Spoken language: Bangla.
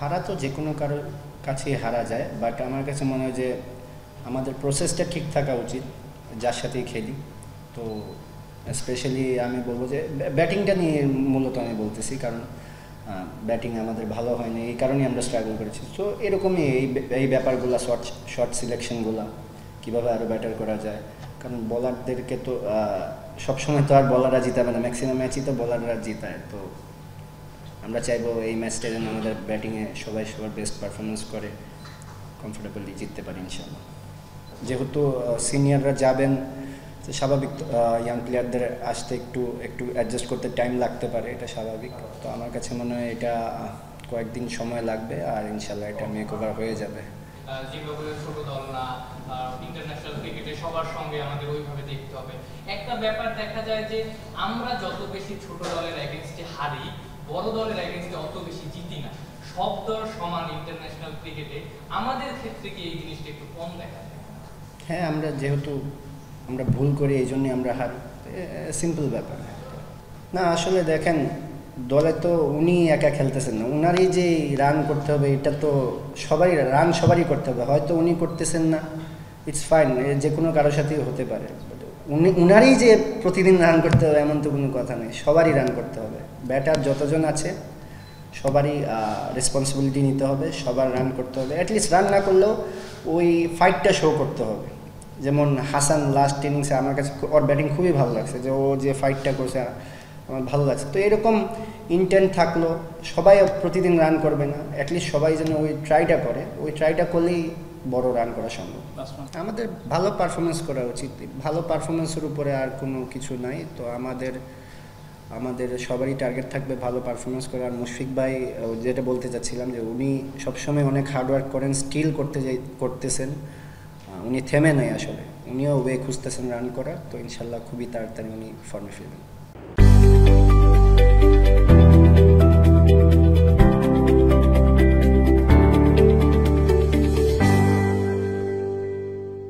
হারা তো যে কোনো কারোর কাছেই হারা যায়, বাট আমার কাছে মনে হয় যে আমাদের প্রসেসটা ঠিক থাকা উচিত যার সাথেই খেলি। তো স্পেশালি আমি বলবো যে ব্যাটিংটা নিয়ে মূলত আমি বলতেছি, কারণ ব্যাটিং আমাদের ভালো হয়নি, এই কারণেই আমরা স্ট্রাগল করেছি। তো এরকমই এই ব্যাপারগুলো, শর্ট সিলেকশনগুলো কীভাবে আরও ব্যাটার করা যায়, কারণ বলারদেরকে তো সবসময় তো আর বলাররা জিতাবে না, ম্যাক্সিমাম ম্যাচই তো বলাররা জিতায়। তো আমরা চাইবো এই ম্যাচটা যেন আমাদের ব্যাটিংয়ে সবাই সবার বেস্ট পারফরমেন্স করে কমফোর্টেবলি জিততে পারি ইনশাআল্লাহ। যেহেতু সিনিয়ররা যাবেন, তো স্বাভাবিক ইয়াং প্লেয়ারদের আসতে একটু অ্যাডজাস্ট করতে টাইম লাগতে পারে, এটা স্বাভাবিক। তো আমার কাছে মনে হয় এটা কয়েকদিন সময় লাগবে, আর ইনশাআল্লাহ এটা মেক ওভার হয়ে যাবে। জিম্বাবুয়ে ছোট দল না, ইন্টারন্যাশনাল ক্রিকেটে সবার সঙ্গে আমাদের ওইভাবে দেখতে হবে। একটা ব্যাপার দেখা যায় যে আমরা যত বেশি ছোট দলের এগেইনস্টে হারি, বড় দলের এগেইনস্টে অত বেশি জিতি না। সব দল সমান ইন্টারন্যাশনাল ক্রিকেটে, আমাদের ক্ষেত্রে কি এই জিনিসটা একটু কম দেখা যায়? হ্যাঁ, যেহেতু আমরা ভুল করি, এই জন্যই আমরা হারি, সিম্পল ব্যাপার না। আসলে দেখেন, দলে তো উনি একা খেলতেছেন না, উনারই যে রান করতে হবে, এটা তো সবারই করতে হবে। হয়তো উনি করতেছেন না, ইটস ফাইন, যে কোনো কারোর সাথেই হতে পারে। উনারই যে প্রতিদিন রান করতে হবে এমন তো কোনো কথা নেই, সবারই রান করতে হবে। ব্যাটার যতজন আছে সবারই রেসপন্সিবিলিটি নিতে হবে, সবার রান করতে হবে। অ্যাটলিস্ট রান না করলেও ওই ফাইটটা শো করতে হবে। যেমন হাসান লাস্ট ইনিংসে আমার কাছে ওর ব্যাটিং খুবই ভালো লাগছে, যে ও যে ফাইটটা করছে আমার ভালো লাগছে। তো এরকম ইন্টেন্ট থাকলো, সবাই প্রতিদিন রান করবে না, অ্যাটলিস্ট সবাই যেন ওই ট্রাইটা করে, ওই ট্রাইটা করলেই বড় রান করা সম্ভব। আমাদের ভালো পারফরমেন্স করা উচিত, ভালো পারফরমেন্সের উপরে আর কোনো কিছু নাই। তো আমাদের সবারই টার্গেট থাকবে ভালো পারফরমেন্স করা। আর মুশফিক ভাই যেটা বলতে চাচ্ছিলাম, যে উনি সবসময় অনেক হার্ডওয়ার্ক করেন, স্টিল করতেছেন, উনি থেমে নেই আসলে, উনিও ওয়ে খুঁজতেছেন রান করার। তো ইনশাল্লাহ খুবই তাড়াতাড়ি উনি ফর্মে ফিরবেন।